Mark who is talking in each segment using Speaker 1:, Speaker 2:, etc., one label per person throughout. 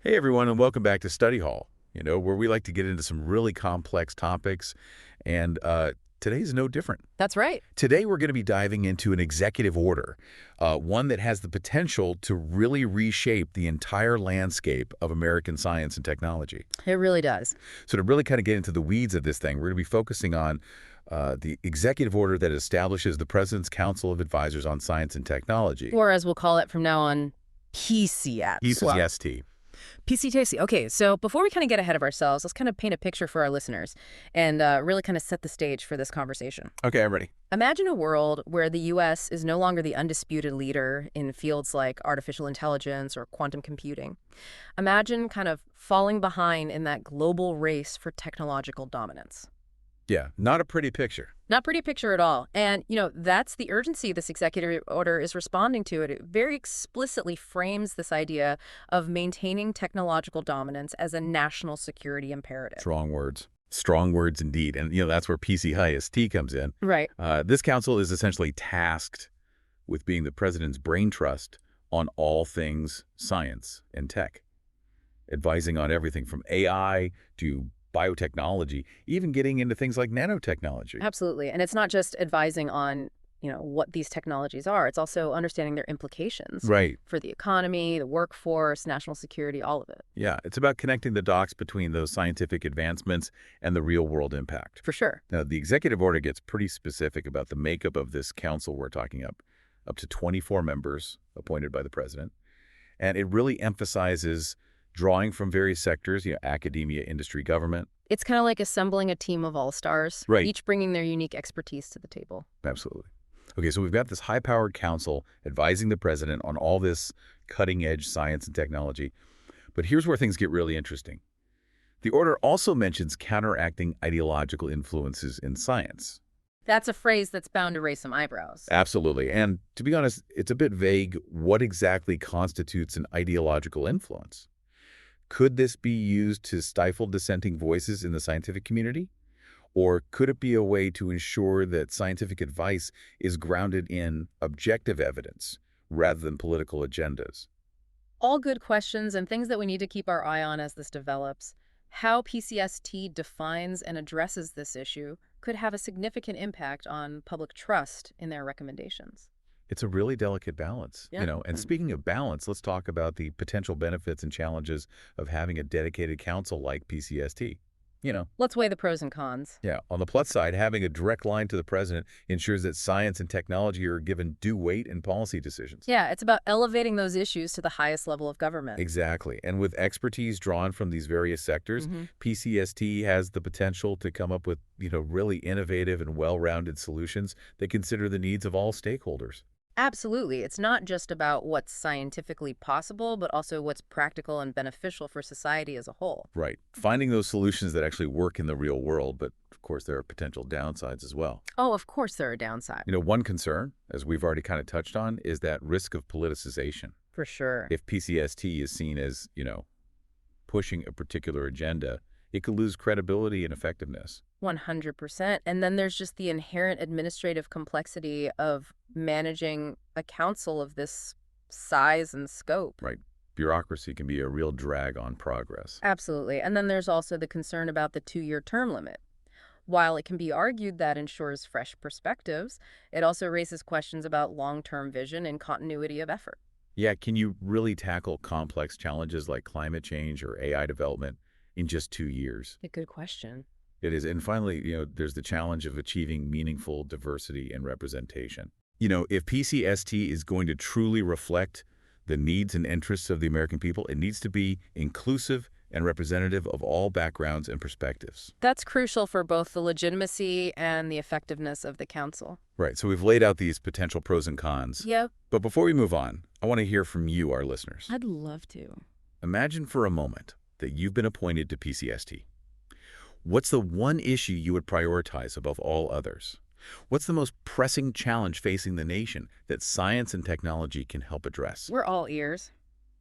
Speaker 1: Hey everyone, and welcome back to Study Hall, where we like to get into some really complex topics, and today's no different.
Speaker 2: That's right.
Speaker 1: Today we're going to be diving into an executive order, one that has the potential to really reshape the entire landscape of American science and technology.
Speaker 2: It really does.
Speaker 1: So to really kind of get into the weeds of this thing, we're going to be focusing on the executive order that establishes the President's Council of Advisors on Science and Technology.
Speaker 2: Or as we'll call it from now on, PCAST.
Speaker 1: PCAST.
Speaker 2: PCAST. Okay, so before we kind of get ahead of ourselves, let's kind of paint a picture for our listeners and really kind of set the stage for this conversation.
Speaker 1: Okay, I'm ready.
Speaker 2: Imagine a world where the U.S. is no longer the undisputed leader in fields like artificial intelligence or quantum computing. Imagine kind of falling behind in that global race for technological dominance.
Speaker 1: Yeah, not a pretty picture.
Speaker 2: Not pretty picture at all. And, that's the urgency this executive order is responding to. It very explicitly frames this idea of maintaining technological dominance as a national security imperative.
Speaker 1: Strong words. Strong words indeed. And, that's where PCAST comes in.
Speaker 2: Right.
Speaker 1: This council is essentially tasked with being the president's brain trust on all things science and tech, advising on everything from AI to biotechnology, even getting into things like nanotechnology.
Speaker 2: Absolutely. And it's not just advising on, what these technologies are. It's also understanding their implications
Speaker 1: Right.
Speaker 2: for the economy, the workforce, national security, all of it.
Speaker 1: Yeah, it's about connecting the dots between those scientific advancements and the real-world impact.
Speaker 2: For sure.
Speaker 1: Now, the executive order gets pretty specific about the makeup of this council we're talking up to 24 members appointed by the president. And it really emphasizes drawing from various sectors, academia, industry, government.
Speaker 2: It's kind of like assembling a team of all-stars,
Speaker 1: Right.
Speaker 2: each bringing their unique expertise to the table.
Speaker 1: Absolutely. Okay, so we've got this high-powered council advising the president on all this cutting-edge science and technology. But here's where things get really interesting. The order also mentions counteracting ideological influences in science.
Speaker 2: That's a phrase that's bound to raise some eyebrows.
Speaker 1: Absolutely. And to be honest, it's a bit vague what exactly constitutes an ideological influence. Could this be used to stifle dissenting voices in the scientific community? Or could it be a way to ensure that scientific advice is grounded in objective evidence rather than political agendas?
Speaker 2: All good questions and things that we need to keep our eye on as this develops. How PCST defines and addresses this issue could have a significant impact on public trust in their recommendations.
Speaker 1: It's a really delicate balance,
Speaker 2: Yeah.
Speaker 1: And speaking of balance, let's talk about the potential benefits and challenges of having a dedicated council like PCST.
Speaker 2: Let's weigh the pros and cons.
Speaker 1: Yeah, on the plus side, having a direct line to the president ensures that science and technology are given due weight in policy decisions.
Speaker 2: Yeah, it's about elevating those issues to the highest level of government.
Speaker 1: Exactly. And with expertise drawn from these various sectors, PCST has the potential to come up with, really innovative and well-rounded solutions that consider the needs of all stakeholders.
Speaker 2: Absolutely. It's not just about what's scientifically possible, but also what's practical and beneficial for society as a whole.
Speaker 1: Right. Finding those solutions that actually work in the real world, but of course there are potential downsides as well.
Speaker 2: Oh, of course there are downsides.
Speaker 1: One concern, as we've already kind of touched on, is that risk of politicization.
Speaker 2: For sure.
Speaker 1: If PCST is seen as, pushing a particular agenda, it could lose credibility and effectiveness.
Speaker 2: 100%. And then there's just the inherent administrative complexity of managing a council of this size and scope.
Speaker 1: Right. Bureaucracy can be a real drag on progress.
Speaker 2: Absolutely. And then there's also the concern about the 2-year term limit. While it can be argued that ensures fresh perspectives, it also raises questions about long-term vision and continuity of effort.
Speaker 1: Yeah, can you really tackle complex challenges like climate change or AI development in just 2 years?
Speaker 2: A good question.
Speaker 1: It is. And finally, there's the challenge of achieving meaningful diversity and representation. If PCST is going to truly reflect the needs and interests of the American people, it needs to be inclusive and representative of all backgrounds and perspectives.
Speaker 2: That's crucial for both the legitimacy and the effectiveness of the council.
Speaker 1: Right. So we've laid out these potential pros and cons.
Speaker 2: Yep.
Speaker 1: But before we move on, I want to hear from you, our listeners.
Speaker 2: I'd love to.
Speaker 1: Imagine for a moment that you've been appointed to PCST. What's the one issue you would prioritize above all others? What's the most pressing challenge facing the nation that science and technology can help address?
Speaker 2: We're all ears.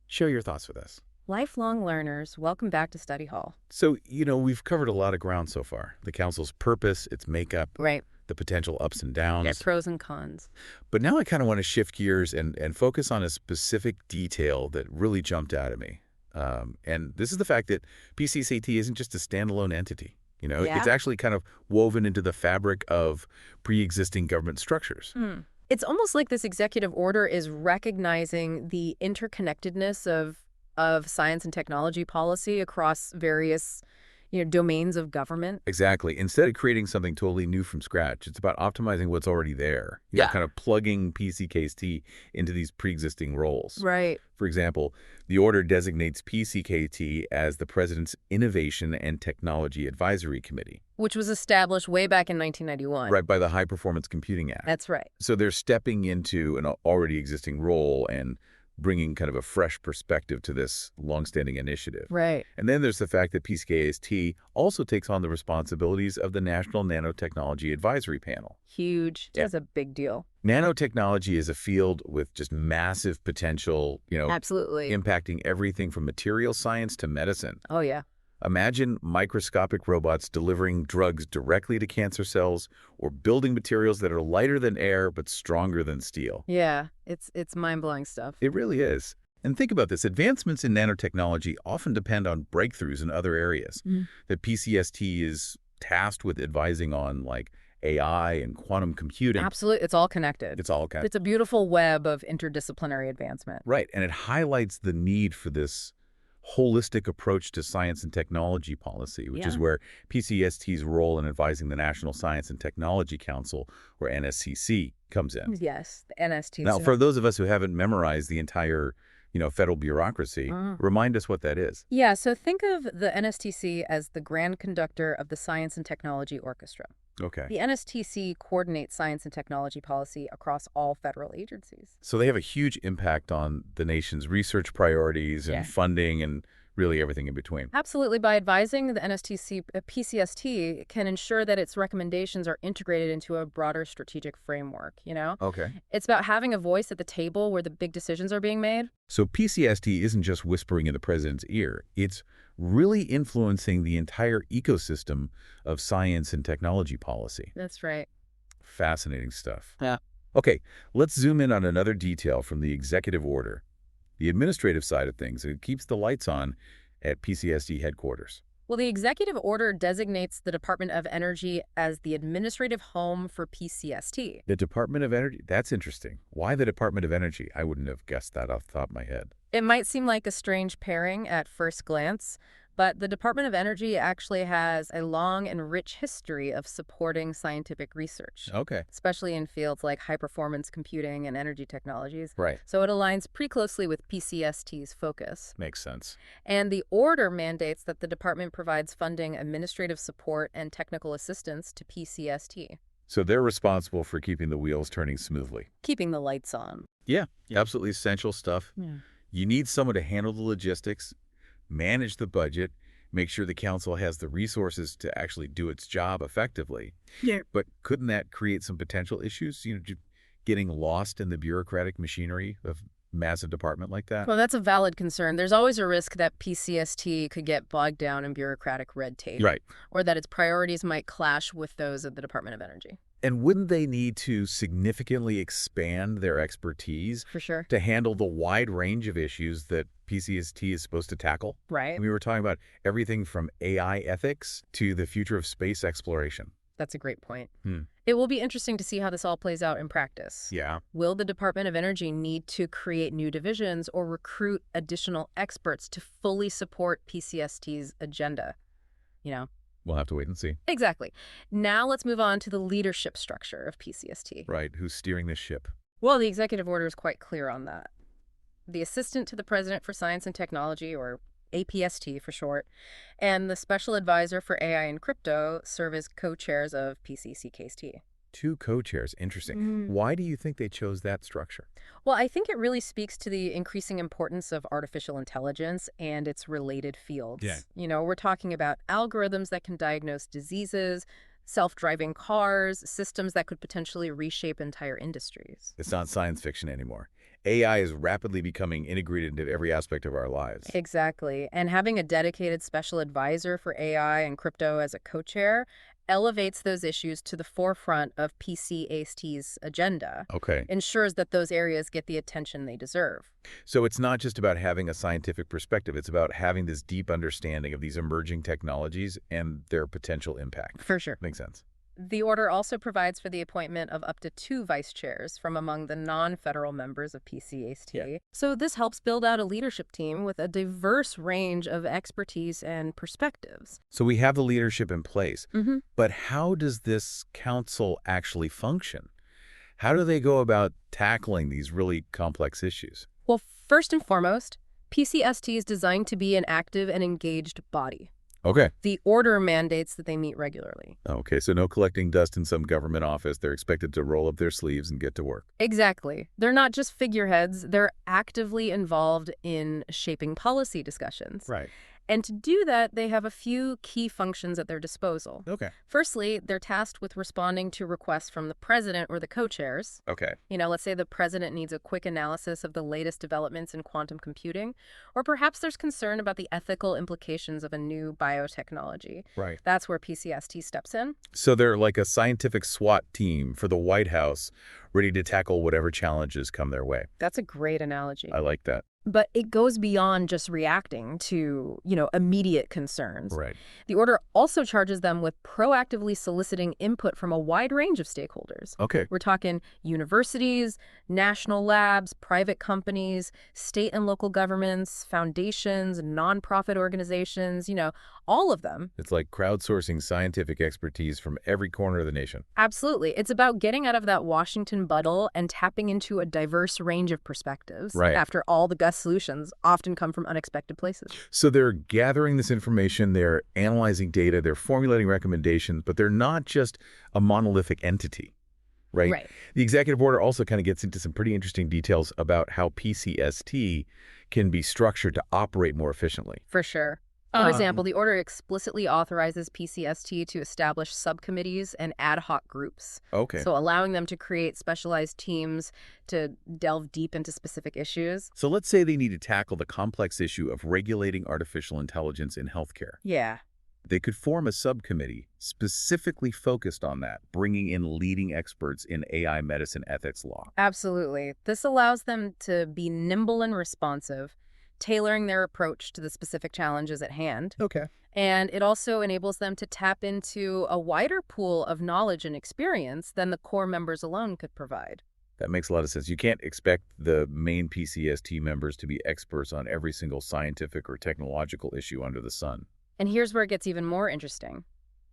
Speaker 1: Share your thoughts with us.
Speaker 2: Lifelong learners, welcome back to Study Hall.
Speaker 1: So, we've covered a lot of ground so far. The council's purpose, its makeup,
Speaker 2: Right.
Speaker 1: the potential ups and downs.
Speaker 2: Yeah, pros and cons.
Speaker 1: But now I kind of want to shift gears and focus on a specific detail that really jumped out at me. And this is the fact that PCSAT isn't just a standalone entity. It's
Speaker 2: Yeah.
Speaker 1: actually kind of woven into the fabric of pre-existing government structures.
Speaker 2: It's almost like this executive order is recognizing the interconnectedness of science and technology policy across various, domains of government.
Speaker 1: Exactly. Instead of creating something totally new from scratch, it's about optimizing what's already there.
Speaker 2: Yeah.
Speaker 1: Kind of plugging PCKST into these pre-existing roles.
Speaker 2: Right.
Speaker 1: For example, the order designates PCKT as the President's Innovation and Technology Advisory Committee.
Speaker 2: Which was established way back in 1991.
Speaker 1: Right, by the High Performance Computing Act.
Speaker 2: That's right.
Speaker 1: So they're stepping into an already existing role and bringing kind of a fresh perspective to this longstanding initiative.
Speaker 2: Right.
Speaker 1: And then there's the fact that PCAST also takes on the responsibilities of the National Nanotechnology Advisory Panel.
Speaker 2: Huge.
Speaker 1: Yeah.
Speaker 2: That's a big deal.
Speaker 1: Nanotechnology is a field with just massive potential,
Speaker 2: Absolutely.
Speaker 1: impacting everything from material science to medicine.
Speaker 2: Oh, yeah.
Speaker 1: Imagine microscopic robots delivering drugs directly to cancer cells or building materials that are lighter than air but stronger than steel.
Speaker 2: Yeah. It's mind-blowing stuff.
Speaker 1: It really is. And think about this. Advancements in nanotechnology often depend on breakthroughs in other areas that PCST is tasked with advising on, like AI and quantum computing.
Speaker 2: Absolutely. It's all connected.
Speaker 1: It's all kind of...
Speaker 2: It's a beautiful web of interdisciplinary advancement.
Speaker 1: Right. And it highlights the need for this holistic approach to science and technology policy, which is where PCST's role in advising the National Science and Technology Council, or NSCC, comes in.
Speaker 2: Yes, the NSTC.
Speaker 1: Now, for those of us who haven't memorized the entire, federal bureaucracy, remind us what that is.
Speaker 2: Yeah, so think of the NSTC as the grand conductor of the Science and Technology Orchestra.
Speaker 1: Okay.
Speaker 2: The NSTC coordinates science and technology policy across all federal agencies.
Speaker 1: So they have a huge impact on the nation's research priorities and funding and really everything in between.
Speaker 2: Absolutely. By advising, the NSTC, PCST can ensure that its recommendations are integrated into a broader strategic framework,
Speaker 1: Okay.
Speaker 2: It's about having a voice at the table where the big decisions are being made.
Speaker 1: So PCST isn't just whispering in the president's ear. It's really influencing the entire ecosystem of science and technology policy.
Speaker 2: That's right.
Speaker 1: Fascinating stuff.
Speaker 2: Yeah.
Speaker 1: Okay, let's zoom in on another detail from the executive order. The administrative side of things. It keeps the lights on at PCST headquarters.
Speaker 2: Well, the executive order designates the Department of Energy as the administrative home for PCST.
Speaker 1: The Department of Energy? That's interesting. Why the Department of Energy? I wouldn't have guessed that off the top of my head.
Speaker 2: It might seem like a strange pairing at first glance, but the Department of Energy actually has a long and rich history of supporting scientific research,
Speaker 1: Okay.
Speaker 2: especially in fields like high-performance computing and energy technologies.
Speaker 1: Right.
Speaker 2: So it aligns pretty closely with PCST's focus.
Speaker 1: Makes sense.
Speaker 2: And the order mandates that the department provides funding, administrative support, and technical assistance to PCST.
Speaker 1: So they're responsible for keeping the wheels turning smoothly.
Speaker 2: Keeping the lights on.
Speaker 1: Yeah, absolutely essential stuff.
Speaker 2: Yeah.
Speaker 1: You need someone to handle the logistics, manage the budget, make sure the council has the resources to actually do its job effectively.
Speaker 2: Yeah.
Speaker 1: But couldn't that create some potential issues, getting lost in the bureaucratic machinery of a massive department like that?
Speaker 2: Well, that's a valid concern. There's always a risk that PCST could get bogged down in bureaucratic red tape.
Speaker 1: Right.
Speaker 2: Or that its priorities might clash with those of the Department of Energy.
Speaker 1: And wouldn't they need to significantly expand their expertise
Speaker 2: For sure.
Speaker 1: to handle the wide range of issues that PCST is supposed to tackle?
Speaker 2: Right.
Speaker 1: And we were talking about everything from AI ethics to the future of space exploration.
Speaker 2: That's a great point. It will be interesting to see how this all plays out in practice.
Speaker 1: Yeah.
Speaker 2: Will the Department of Energy need to create new divisions or recruit additional experts to fully support PCST's agenda?
Speaker 1: We'll have to wait and see.
Speaker 2: Exactly. Now let's move on to the leadership structure of PCST.
Speaker 1: Right. Who's steering this ship?
Speaker 2: Well, the executive order is quite clear on that. The Assistant to the President for Science and Technology, or APST for short, and the Special Advisor for AI and Crypto serve as co-chairs of PCCKST.
Speaker 1: Two co-chairs. Interesting. Why do you think they chose that structure?
Speaker 2: Well, I think it really speaks to the increasing importance of artificial intelligence and its related fields.
Speaker 1: Yeah.
Speaker 2: We're talking about algorithms that can diagnose diseases, self-driving cars, systems that could potentially reshape entire industries.
Speaker 1: It's not science fiction anymore. AI is rapidly becoming integrated into every aspect of our lives.
Speaker 2: Exactly. And having a dedicated special advisor for AI and crypto as a co-chair elevates those issues to the forefront of PCAST's agenda,
Speaker 1: Okay.
Speaker 2: ensures that those areas get the attention they deserve.
Speaker 1: So it's not just about having a scientific perspective. It's about having this deep understanding of these emerging technologies and their potential impact.
Speaker 2: For sure.
Speaker 1: Makes sense.
Speaker 2: The order also provides for the appointment of up to 2 vice chairs from among the non-federal members of PCAST.
Speaker 1: Yeah.
Speaker 2: So this helps build out a leadership team with a diverse range of expertise and perspectives.
Speaker 1: So we have the leadership in place.
Speaker 2: Mm-hmm.
Speaker 1: But how does this council actually function? How do they go about tackling these really complex issues?
Speaker 2: Well, first and foremost, PCST is designed to be an active and engaged body.
Speaker 1: Okay.
Speaker 2: The order mandates that they meet regularly.
Speaker 1: Okay, so no collecting dust in some government office. They're expected to roll up their sleeves and get to work.
Speaker 2: Exactly. They're not just figureheads, they're actively involved in shaping policy discussions.
Speaker 1: Right.
Speaker 2: And to do that, they have a few key functions at their disposal.
Speaker 1: Okay.
Speaker 2: Firstly, they're tasked with responding to requests from the president or the co-chairs.
Speaker 1: Okay.
Speaker 2: Let's say the president needs a quick analysis of the latest developments in quantum computing, or perhaps there's concern about the ethical implications of a new biotechnology.
Speaker 1: Right.
Speaker 2: That's where PCST steps in.
Speaker 1: So they're like a scientific SWAT team for the White House, ready to tackle whatever challenges come their way.
Speaker 2: That's a great analogy.
Speaker 1: I like that.
Speaker 2: But it goes beyond just reacting to, immediate concerns.
Speaker 1: Right.
Speaker 2: The order also charges them with proactively soliciting input from a wide range of stakeholders.
Speaker 1: Okay.
Speaker 2: We're talking universities, national labs, private companies, state and local governments, foundations, nonprofit organizations, all of them.
Speaker 1: It's like crowdsourcing scientific expertise from every corner of the nation.
Speaker 2: Absolutely. It's about getting out of that Washington bubble and tapping into a diverse range of perspectives.
Speaker 1: Right.
Speaker 2: After all, the best solutions often come from unexpected places.
Speaker 1: So they're gathering this information, they're analyzing data, they're formulating recommendations, but they're not just a monolithic entity, right?
Speaker 2: Right.
Speaker 1: The executive order also kind of gets into some pretty interesting details about how PCST can be structured to operate more efficiently.
Speaker 2: For sure. For example, the order explicitly authorizes PCST to establish subcommittees and ad hoc groups.
Speaker 1: Okay.
Speaker 2: So allowing them to create specialized teams to delve deep into specific issues.
Speaker 1: So let's say they need to tackle the complex issue of regulating artificial intelligence in healthcare.
Speaker 2: Yeah.
Speaker 1: They could form a subcommittee specifically focused on that, bringing in leading experts in AI medicine ethics law.
Speaker 2: Absolutely. This allows them to be nimble and responsive, tailoring their approach to the specific challenges at hand.
Speaker 1: Okay.
Speaker 2: And it also enables them to tap into a wider pool of knowledge and experience than the core members alone could provide.
Speaker 1: That makes a lot of sense. You can't expect the main PCST members to be experts on every single scientific or technological issue under the sun.
Speaker 2: And here's where it gets even more interesting.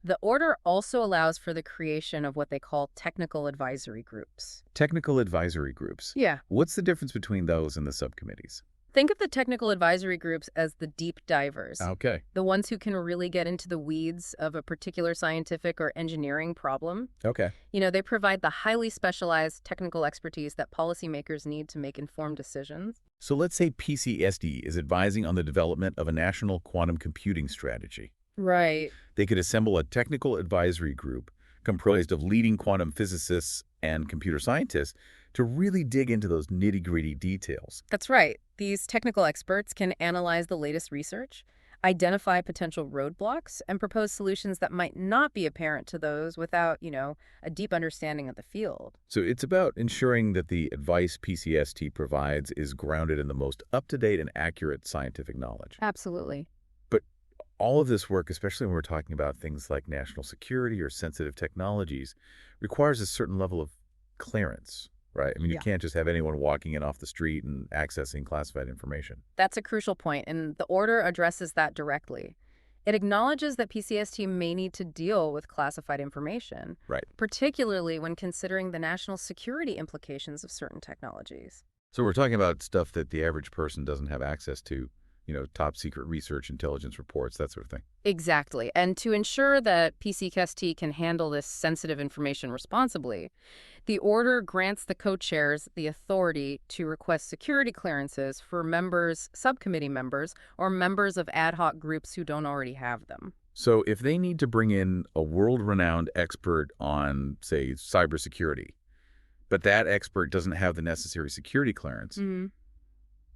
Speaker 2: The order also allows for the creation of what they call technical advisory groups.
Speaker 1: Technical advisory groups.
Speaker 2: Yeah.
Speaker 1: What's the difference between those and the subcommittees?
Speaker 2: Think of the technical advisory groups as the deep divers.
Speaker 1: Okay.
Speaker 2: The ones who can really get into the weeds of a particular scientific or engineering problem.
Speaker 1: Okay.
Speaker 2: They provide the highly specialized technical expertise that policymakers need to make informed decisions.
Speaker 1: So let's say PCSD is advising on the development of a national quantum computing strategy.
Speaker 2: Right.
Speaker 1: They could assemble a technical advisory group comprised of leading quantum physicists and computer scientists to really dig into those nitty-gritty details.
Speaker 2: That's right. These technical experts can analyze the latest research, identify potential roadblocks, and propose solutions that might not be apparent to those without, a deep understanding of the field.
Speaker 1: So it's about ensuring that the advice PCST provides is grounded in the most up-to-date and accurate scientific knowledge.
Speaker 2: Absolutely.
Speaker 1: But all of this work, especially when we're talking about things like national security or sensitive technologies, requires a certain level of clearance. Right. I mean, you can't just have anyone walking in off the street and accessing classified information.
Speaker 2: That's a crucial point, and the order addresses that directly. It acknowledges that PCST may need to deal with classified information,
Speaker 1: Right.
Speaker 2: particularly when considering the national security implications of certain technologies.
Speaker 1: So we're talking about stuff that the average person doesn't have access to, top secret research, intelligence reports, that sort of thing.
Speaker 2: Exactly. And to ensure that PCAST can handle this sensitive information responsibly, the order grants the co-chairs the authority to request security clearances for members, subcommittee members, or members of ad hoc groups who don't already have them.
Speaker 1: So if they need to bring in a world-renowned expert on, say, cybersecurity, but that expert doesn't have the necessary security clearance,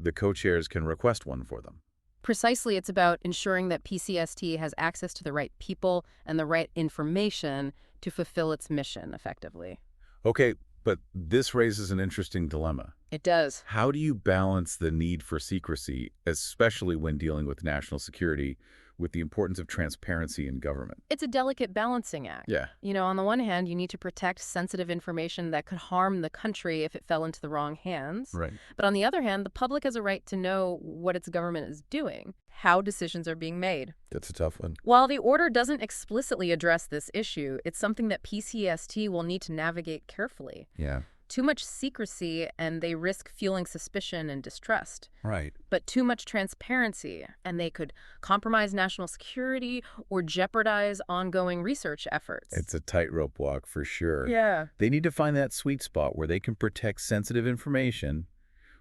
Speaker 1: the co-chairs can request one for them.
Speaker 2: Precisely, it's about ensuring that PCST has access to the right people and the right information to fulfill its mission effectively.
Speaker 1: Okay, but this raises an interesting dilemma.
Speaker 2: It does.
Speaker 1: How do you balance the need for secrecy, especially when dealing with national security, with the importance of transparency in government?
Speaker 2: It's a delicate balancing act.
Speaker 1: Yeah,
Speaker 2: On the one hand, you need to protect sensitive information that could harm the country if it fell into the wrong hands.
Speaker 1: right.
Speaker 2: But on the other hand, the public has a right to know what its government is doing, how decisions are being made.
Speaker 1: That's a tough one.
Speaker 2: While the order doesn't explicitly address this issue, it's something that PCST will need to navigate carefully.
Speaker 1: Yeah,
Speaker 2: Too much secrecy, and they risk fueling suspicion and distrust.
Speaker 1: right.
Speaker 2: But too much transparency, and they could compromise national security or jeopardize ongoing research efforts.
Speaker 1: It's a tightrope walk for sure.
Speaker 2: Yeah.
Speaker 1: They need to find that sweet spot where they can protect sensitive information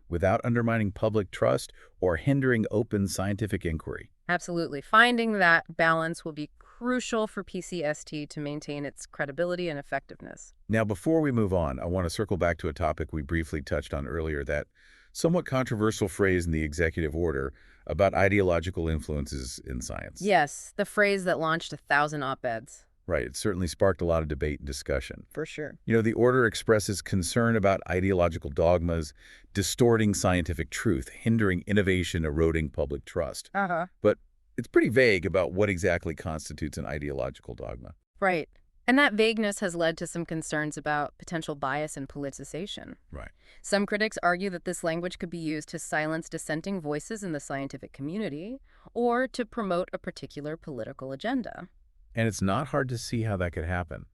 Speaker 1: without undermining public trust or hindering open scientific inquiry.
Speaker 2: Absolutely. Finding that balance will be crucial for PCST to maintain its credibility and effectiveness.
Speaker 1: Now, before we move on, I want to circle back to a topic we briefly touched on earlier, that somewhat controversial phrase in the executive order about ideological influences in science.
Speaker 2: Yes, the phrase that launched 1,000 op-eds.
Speaker 1: Right, it certainly sparked a lot of debate and discussion.
Speaker 2: For sure.
Speaker 1: The order expresses concern about ideological dogmas distorting scientific truth, hindering innovation, eroding public trust.
Speaker 2: Uh-huh.
Speaker 1: But it's pretty vague about what exactly constitutes an ideological dogma.
Speaker 2: Right. And that vagueness has led to some concerns about potential bias and politicization.
Speaker 1: Right.
Speaker 2: Some critics argue that this language could be used to silence dissenting voices in the scientific community or to promote a particular political agenda.
Speaker 1: And it's not hard to see how that could happen.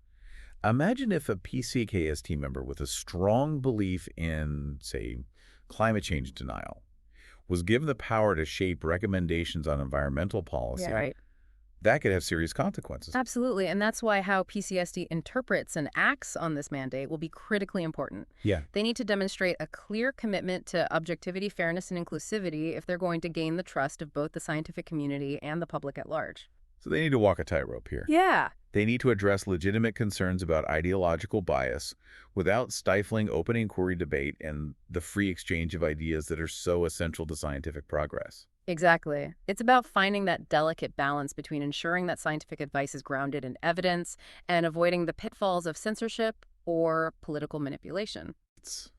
Speaker 1: Imagine if a PCAST member with a strong belief in, say, climate change denial was given the power to shape recommendations on environmental policy.
Speaker 2: Yeah, right.
Speaker 1: That could have serious consequences.
Speaker 2: Absolutely. And that's why how PCSD interprets and acts on this mandate will be critically important.
Speaker 1: Yeah.
Speaker 2: They need to demonstrate a clear commitment to objectivity, fairness, and inclusivity if they're going to gain the trust of both the scientific community and the public at large.
Speaker 1: So they need to walk a tightrope here.
Speaker 2: Yeah.
Speaker 1: They need to address legitimate concerns about ideological bias without stifling open inquiry debate and the free exchange of ideas that are so essential to scientific progress.
Speaker 2: Exactly. It's about finding that delicate balance between ensuring that scientific advice is grounded in evidence and avoiding the pitfalls of censorship or political manipulation.
Speaker 1: It's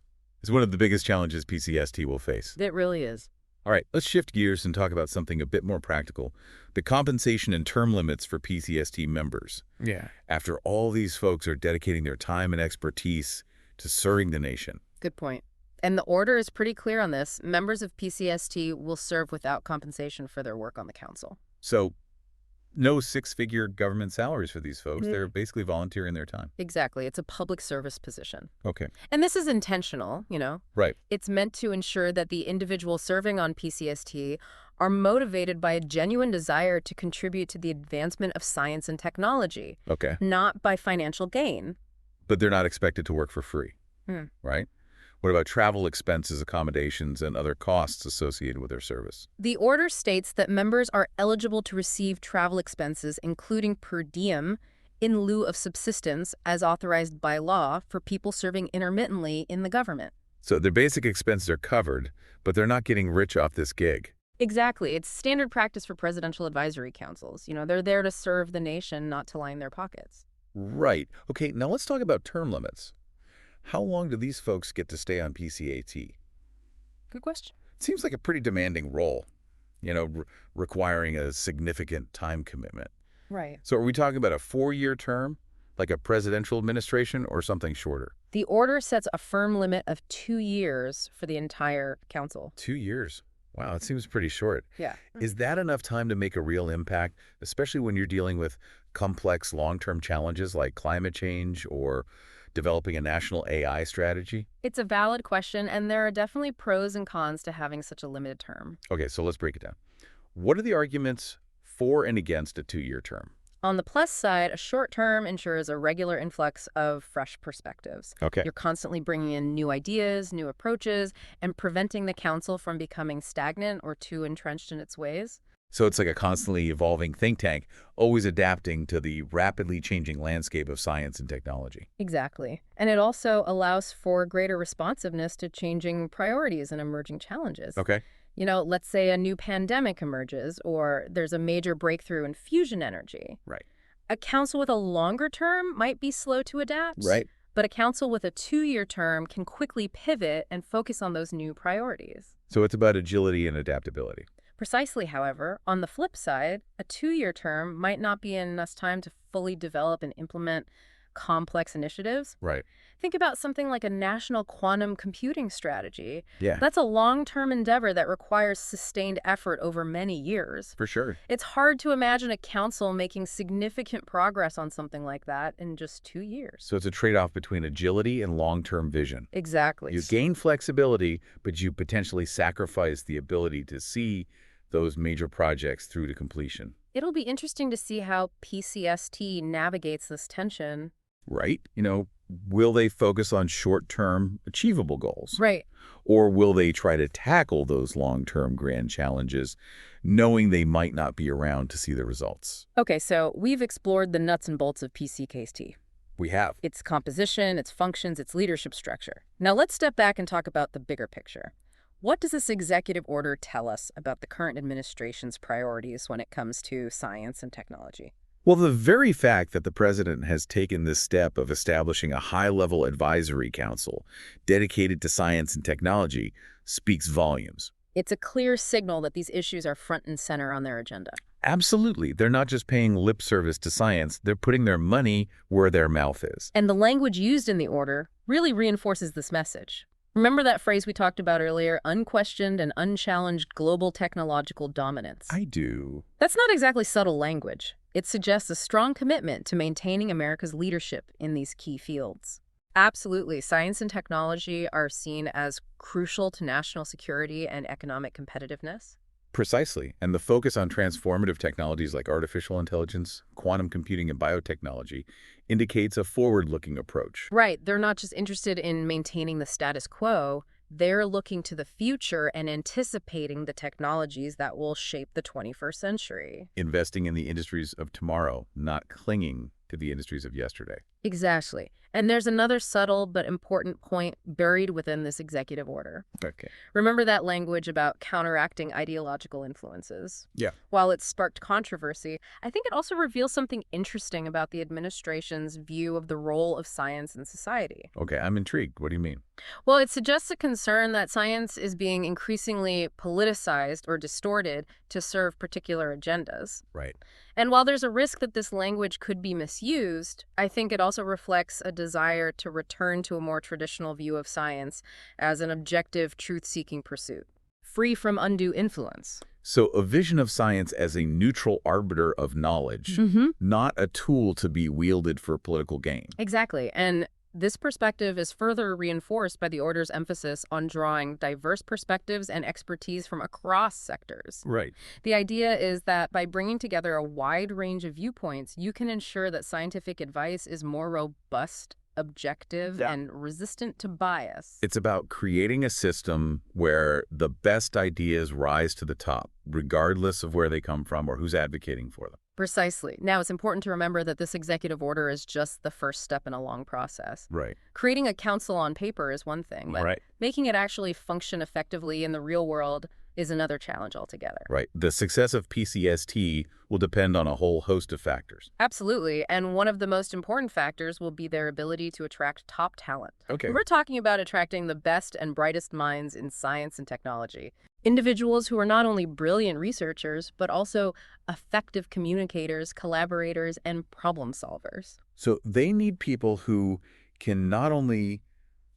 Speaker 1: one of the biggest challenges PCST will face.
Speaker 2: It really is.
Speaker 1: All right, let's shift gears and talk about something a bit more practical: the compensation and term limits for PCST members.
Speaker 3: Yeah.
Speaker 1: After all these folks are dedicating their time and expertise to serving the nation.
Speaker 2: Good point. And the order is pretty clear on this. Members of PCST will serve without compensation for their work on the council.
Speaker 1: So no six-figure government salaries for these folks. They're basically volunteering their time.
Speaker 2: Exactly. It's a public service position.
Speaker 1: Okay.
Speaker 2: And this is intentional,
Speaker 1: Right.
Speaker 2: It's meant to ensure that the individual serving on PCST are motivated by a genuine desire to contribute to the advancement of science and technology,
Speaker 1: Okay.
Speaker 2: not by financial gain.
Speaker 1: But they're not expected to work for free,
Speaker 2: Hmm.
Speaker 1: right? What about travel expenses, accommodations, and other costs associated with their service?
Speaker 2: The order states that members are eligible to receive travel expenses, including per diem, in lieu of subsistence as authorized by law for people serving intermittently in the government.
Speaker 1: So their basic expenses are covered, but they're not getting rich off this gig.
Speaker 2: Exactly. It's standard practice for presidential advisory councils. They're there to serve the nation, not to line their pockets.
Speaker 1: Right. Okay, now let's talk about term limits. How long do these folks get to stay on PCAT?
Speaker 2: Good question.
Speaker 1: It seems like a pretty demanding role, requiring a significant time commitment.
Speaker 2: Right.
Speaker 1: So are we talking about a 4-year term, like a presidential administration, or something shorter?
Speaker 2: The order sets a firm limit of 2 years for the entire council.
Speaker 1: 2 years. Wow, that seems pretty short.
Speaker 2: Yeah.
Speaker 1: Is that enough time to make a real impact, especially when you're dealing with complex long-term challenges like climate change or developing a national AI strategy?
Speaker 2: It's a valid question, and there are definitely pros and cons to having such a limited term.
Speaker 1: Okay, so let's break it down. What are the arguments for and against a 2-year term?
Speaker 2: On the plus side, a short term ensures a regular influx of fresh perspectives.
Speaker 1: Okay.
Speaker 2: You're constantly bringing in new ideas, new approaches, and preventing the council from becoming stagnant or too entrenched in its ways.
Speaker 1: So it's like a constantly evolving think tank, always adapting to the rapidly changing landscape of science and technology.
Speaker 2: Exactly. And it also allows for greater responsiveness to changing priorities and emerging challenges.
Speaker 1: Okay.
Speaker 2: Let's say a new pandemic emerges or there's a major breakthrough in fusion energy.
Speaker 1: Right.
Speaker 2: A council with a longer term might be slow to adapt,
Speaker 1: Right.
Speaker 2: but a council with a 2-year term can quickly pivot and focus on those new priorities.
Speaker 1: So it's about agility and adaptability.
Speaker 2: Precisely, however, on the flip side, a 2-year term might not be enough time to fully develop and implement complex initiatives.
Speaker 1: Right.
Speaker 2: Think about something like a national quantum computing strategy.
Speaker 1: Yeah,
Speaker 2: That's a long-term endeavor that requires sustained effort over many years.
Speaker 1: for sure.
Speaker 2: It's hard to imagine a council making significant progress on something like that in just 2 years.
Speaker 1: So it's a trade-off between agility and long-term vision.
Speaker 2: Exactly.
Speaker 1: You gain flexibility, but you potentially sacrifice the ability to see those major projects through to completion.
Speaker 2: It'll be interesting to see how PCST navigates this tension.
Speaker 1: Right? Will they focus on short-term achievable goals?
Speaker 2: Right.
Speaker 1: Or will they try to tackle those long-term grand challenges, knowing they might not be around to see the results?
Speaker 2: Okay, so we've explored the nuts and bolts of PCAST.
Speaker 1: We have.
Speaker 2: Its composition, its functions, its leadership structure. Now let's step back and talk about the bigger picture. What does this executive order tell us about the current administration's priorities when it comes to science and technology?
Speaker 1: Well, the very fact that the president has taken this step of establishing a high-level advisory council dedicated to science and technology speaks volumes.
Speaker 2: It's a clear signal that these issues are front and center on their agenda.
Speaker 1: Absolutely. They're not just paying lip service to science, they're putting their money where their mouth is.
Speaker 2: And the language used in the order really reinforces this message. Remember that phrase we talked about earlier, unquestioned and unchallenged global technological dominance?
Speaker 1: I do.
Speaker 2: That's not exactly subtle language. It suggests a strong commitment to maintaining America's leadership in these key fields. Absolutely. Science and technology are seen as crucial to national security and economic competitiveness.
Speaker 1: Precisely. And the focus on transformative technologies like artificial intelligence, quantum computing, and biotechnology indicates a forward-looking approach.
Speaker 2: Right. They're not just interested in maintaining the status quo. They're looking to the future and anticipating the technologies that will shape the 21st century.
Speaker 1: Investing in the industries of tomorrow, not clinging to the industries of yesterday.
Speaker 2: Exactly. And there's another subtle but important point buried within this executive order.
Speaker 1: Okay.
Speaker 2: Remember that language about counteracting ideological influences?
Speaker 1: Yeah.
Speaker 2: While it sparked controversy, I think it also reveals something interesting about the administration's view of the role of science in society.
Speaker 1: Okay, I'm intrigued. What do you mean?
Speaker 2: Well, it suggests a concern that science is being increasingly politicized or distorted to serve particular agendas.
Speaker 1: Right.
Speaker 2: And while there's a risk that this language could be misused, I think it also reflects a desire to return to a more traditional view of science as an objective, truth-seeking pursuit, free from undue influence.
Speaker 1: So a vision of science as a neutral arbiter of knowledge, not a tool to be wielded for political gain.
Speaker 2: Exactly. And this perspective is further reinforced by the order's emphasis on drawing diverse perspectives and expertise from across sectors.
Speaker 1: Right.
Speaker 2: The idea is that by bringing together a wide range of viewpoints, you can ensure that scientific advice is more robust, objective, and resistant to bias.
Speaker 1: It's about creating a system where the best ideas rise to the top, regardless of where they come from or who's advocating for them.
Speaker 2: Precisely. Now, it's important to remember that this executive order is just the first step in a long process.
Speaker 1: Right.
Speaker 2: Creating a council on paper is one thing, but
Speaker 1: Right.
Speaker 2: making it actually function effectively in the real world is another challenge altogether.
Speaker 1: Right. The success of PCST will depend on a whole host of factors.
Speaker 2: Absolutely. And one of the most important factors will be their ability to attract top talent.
Speaker 1: Okay.
Speaker 2: We're talking about attracting the best and brightest minds in science and technology. Individuals who are not only brilliant researchers, but also effective communicators, collaborators, and problem solvers.
Speaker 1: So they need people who can not only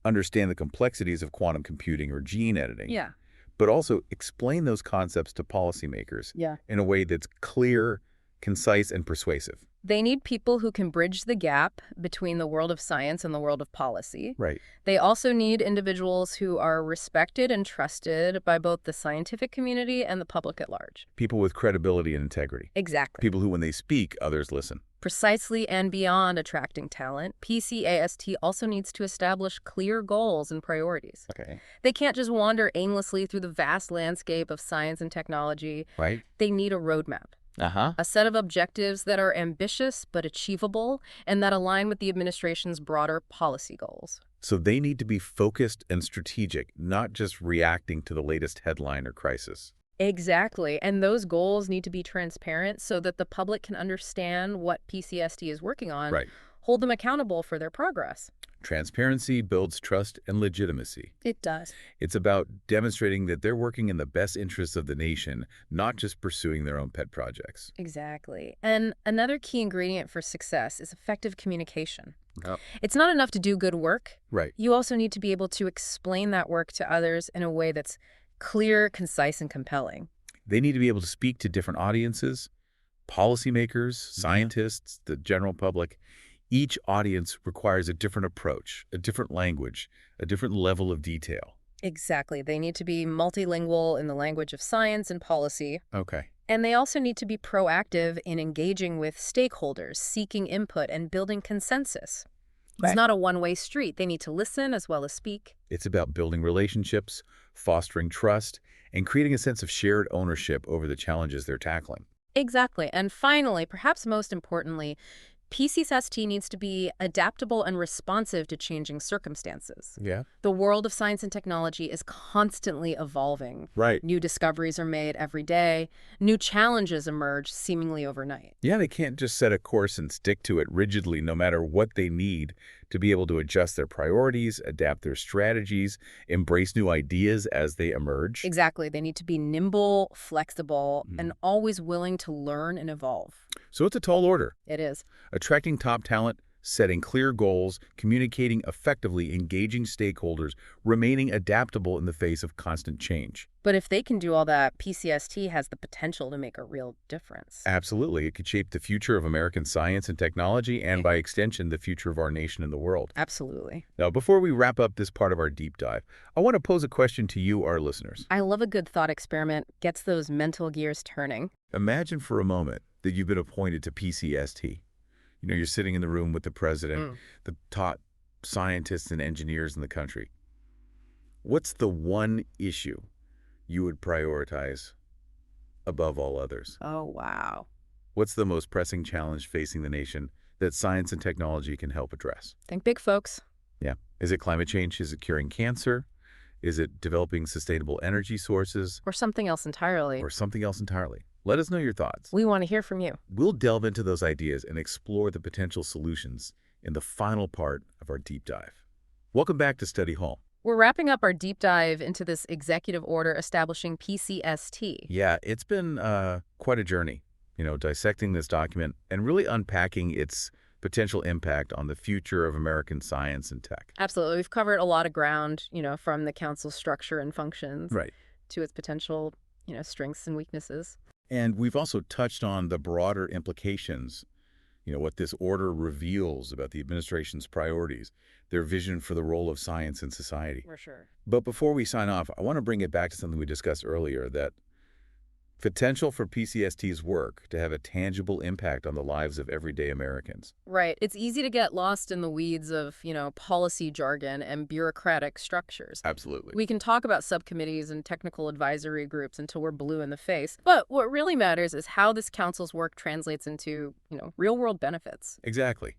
Speaker 1: understand the complexities of quantum computing or gene editing,
Speaker 2: Yeah.
Speaker 1: but also explain those concepts to policymakers in a way that's clear, concise, and persuasive.
Speaker 2: They need people who can bridge the gap between the world of science and the world of policy.
Speaker 1: Right.
Speaker 2: They also need individuals who are respected and trusted by both the scientific community and the public at large.
Speaker 1: People with credibility and integrity.
Speaker 2: Exactly.
Speaker 1: People who, when they speak, others listen.
Speaker 2: Precisely, and beyond attracting talent, PCAST also needs to establish clear goals and priorities.
Speaker 1: Okay.
Speaker 2: They can't just wander aimlessly through the vast landscape of science and technology.
Speaker 1: Right.
Speaker 2: They need a roadmap. A set of objectives that are ambitious but achievable and that align with the administration's broader policy goals.
Speaker 1: So they need to be focused and strategic, not just reacting to the latest headline or crisis.
Speaker 2: Exactly. And those goals need to be transparent so that the public can understand what PCST is working on,
Speaker 1: Right.
Speaker 2: hold them accountable for their progress.
Speaker 1: Transparency builds trust and legitimacy.
Speaker 2: It does.
Speaker 1: It's about demonstrating that they're working in the best interests of the nation, not just pursuing their own pet projects.
Speaker 2: Exactly. And another key ingredient for success is effective communication.
Speaker 1: Yep.
Speaker 2: It's not enough to do good work.
Speaker 1: Right.
Speaker 2: You also need to be able to explain that work to others in a way that's clear, concise, and compelling.
Speaker 1: They need to be able to speak to different audiences, policymakers, scientists, the general public. Each audience requires a different approach, a different language, a different level of detail.
Speaker 2: Exactly. They need to be multilingual in the language of science and policy.
Speaker 1: Okay.
Speaker 2: And they also need to be proactive in engaging with stakeholders, seeking input, and building consensus. It's
Speaker 1: Right.
Speaker 2: not a one-way street. They need to listen as well as speak.
Speaker 1: It's about building relationships, fostering trust, and creating a sense of shared ownership over the challenges they're tackling.
Speaker 2: Exactly. And finally, perhaps most importantly, PCST needs to be adaptable and responsive to changing circumstances.
Speaker 1: Yeah.
Speaker 2: The world of science and technology is constantly evolving.
Speaker 1: Right.
Speaker 2: New discoveries are made every day. New challenges emerge seemingly overnight.
Speaker 1: Yeah, they can't just set a course and stick to it rigidly no matter what they need to be able to adjust their priorities, adapt their strategies, embrace new ideas as they emerge.
Speaker 2: Exactly. They need to be nimble, flexible, and always willing to learn and evolve.
Speaker 1: So it's a tall order.
Speaker 2: It is.
Speaker 1: Attracting top talent, setting clear goals, communicating effectively, engaging stakeholders, remaining adaptable in the face of constant change.
Speaker 2: But if they can do all that, PCST has the potential to make a real difference.
Speaker 1: Absolutely. It could shape the future of American science and technology and, by extension, the future of our nation and the world.
Speaker 2: Absolutely.
Speaker 1: Now, before we wrap up this part of our deep dive, I want to pose a question to you, our listeners.
Speaker 2: I love a good thought experiment. Gets those mental gears turning.
Speaker 1: Imagine for a moment that you've been appointed to PCST. You know, you're sitting in the room with the president, the top scientists and engineers in the country. What's the one issue you would prioritize above all others?
Speaker 2: Oh, wow.
Speaker 1: What's the most pressing challenge facing the nation that science and technology can help address?
Speaker 2: Think big, folks.
Speaker 1: Yeah. Is it climate change? Is it curing cancer? Is it developing sustainable energy sources?
Speaker 2: Or something else entirely.
Speaker 1: Or something else entirely? Let us know your thoughts.
Speaker 2: We want to hear from you.
Speaker 1: We'll delve into those ideas and explore the potential solutions in the final part of our deep dive. Welcome back to Study Hall.
Speaker 2: We're wrapping up our deep dive into this executive order establishing PCST.
Speaker 1: Yeah, it's been quite a journey, dissecting this document and really unpacking its potential impact on the future of American science and tech.
Speaker 2: Absolutely. We've covered a lot of ground, from the council's structure and functions
Speaker 1: Right.
Speaker 2: to its potential, strengths and weaknesses.
Speaker 1: And we've also touched on the broader implications, what this order reveals about the administration's priorities, their vision for the role of science in society.
Speaker 2: For sure.
Speaker 1: But before we sign off, I want to bring it back to something we discussed earlier, that potential for PCST's work to have a tangible impact on the lives of everyday Americans.
Speaker 2: Right. It's easy to get lost in the weeds of, policy jargon and bureaucratic structures.
Speaker 1: Absolutely.
Speaker 2: We can talk about subcommittees and technical advisory groups until we're blue in the face. But what really matters is how this council's work translates into, real-world benefits.
Speaker 1: Exactly.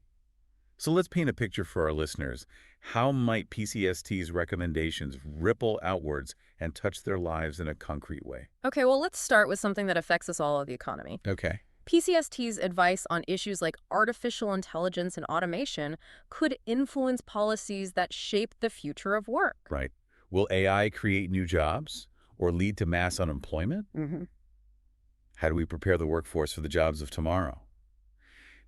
Speaker 1: So let's paint a picture for our listeners. How might PCST's recommendations ripple outwards and touch their lives in a concrete way?
Speaker 2: Okay, well, let's start with something that affects us all, the economy.
Speaker 1: Okay.
Speaker 2: PCST's advice on issues like artificial intelligence and automation could influence policies that shape the future of work.
Speaker 1: Right. Will AI create new jobs or lead to mass unemployment? How do we prepare the workforce for the jobs of tomorrow?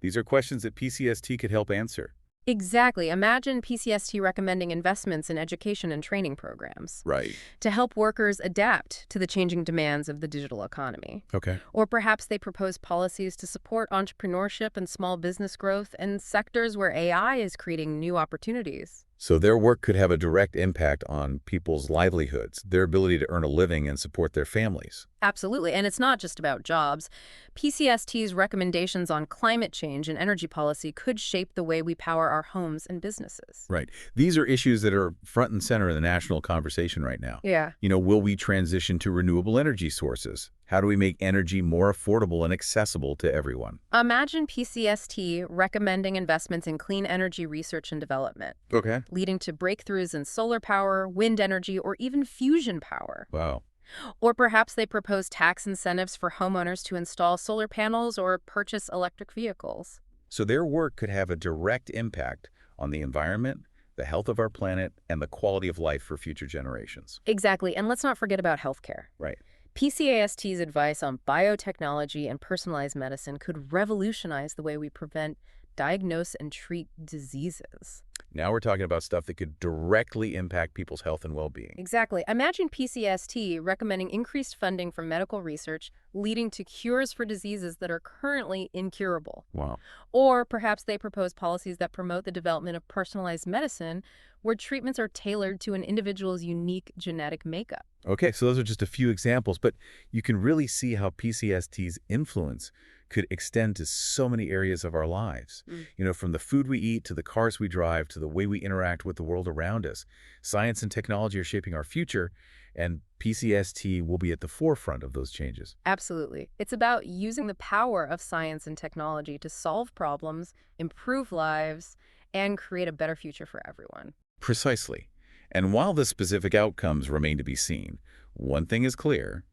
Speaker 1: These are questions that PCST could help answer.
Speaker 2: Exactly. Imagine PCST recommending investments in education and training programs
Speaker 1: Right.
Speaker 2: to help workers adapt to the changing demands of the digital economy.
Speaker 1: Okay.
Speaker 2: Or perhaps they propose policies to support entrepreneurship and small business growth in sectors where AI is creating new opportunities.
Speaker 1: So their work could have a direct impact on people's livelihoods, their ability to earn a living and support their families.
Speaker 2: Absolutely. And it's not just about jobs. PCST's recommendations on climate change and energy policy could shape the way we power our homes and businesses.
Speaker 1: Right. These are issues that are front and center in the national conversation right now.
Speaker 2: Yeah.
Speaker 1: Will we transition to renewable energy sources? How do we make energy more affordable and accessible to everyone?
Speaker 2: Imagine PCST recommending investments in clean energy research and development,
Speaker 1: Okay.
Speaker 2: leading to breakthroughs in solar power, wind energy, or even fusion power.
Speaker 1: Wow.
Speaker 2: Or perhaps they propose tax incentives for homeowners to install solar panels or purchase electric vehicles.
Speaker 1: So their work could have a direct impact on the environment, the health of our planet, and the quality of life for future generations.
Speaker 2: Exactly, and let's not forget about healthcare.
Speaker 1: Right.
Speaker 2: PCAST's advice on biotechnology and personalized medicine could revolutionize the way we prevent, diagnose, and treat diseases.
Speaker 1: Now we're talking about stuff that could directly impact people's health and well-being.
Speaker 2: Exactly. Imagine PCST recommending increased funding for medical research, leading to cures for diseases that are currently incurable.
Speaker 1: Wow.
Speaker 2: Or perhaps they propose policies that promote the development of personalized medicine, where treatments are tailored to an individual's unique genetic makeup.
Speaker 1: Okay, so those are just a few examples, but you can really see how PCST's influence could extend to so many areas of our lives.
Speaker 2: Mm.
Speaker 1: From the food we eat to the cars we drive to the way we interact with the world around us. Science and technology are shaping our future, and PCST will be at the forefront of those changes.
Speaker 2: Absolutely. It's about using the power of science and technology to solve problems, improve lives, and create a better future for everyone.
Speaker 1: Precisely. And while the specific outcomes remain to be seen, one thing is clear.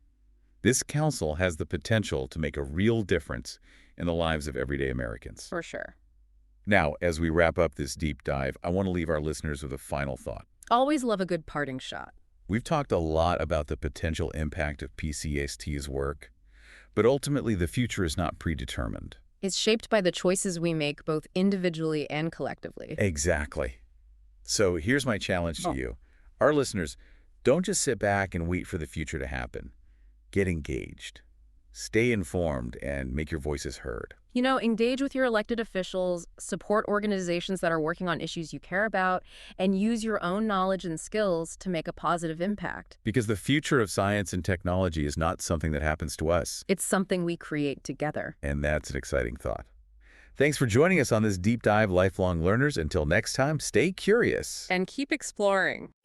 Speaker 1: This council has the potential to make a real difference in the lives of everyday Americans.
Speaker 2: For sure.
Speaker 1: Now, as we wrap up this deep dive, I want to leave our listeners with a final thought.
Speaker 2: Always love a good parting shot.
Speaker 1: We've talked a lot about the potential impact of PCAST's work, but ultimately the future is not predetermined.
Speaker 2: It's shaped by the choices we make both individually and collectively.
Speaker 1: Exactly. So here's my challenge to you. Our listeners, don't just sit back and wait for the future to happen. Get engaged. Stay informed and make your voices heard.
Speaker 2: Engage with your elected officials, support organizations that are working on issues you care about, and use your own knowledge and skills to make a positive impact.
Speaker 1: Because the future of science and technology is not something that happens to us.
Speaker 2: It's something we create together.
Speaker 1: And that's an exciting thought. Thanks for joining us on this deep dive, Lifelong Learners. Until next time, stay curious.
Speaker 2: And keep exploring.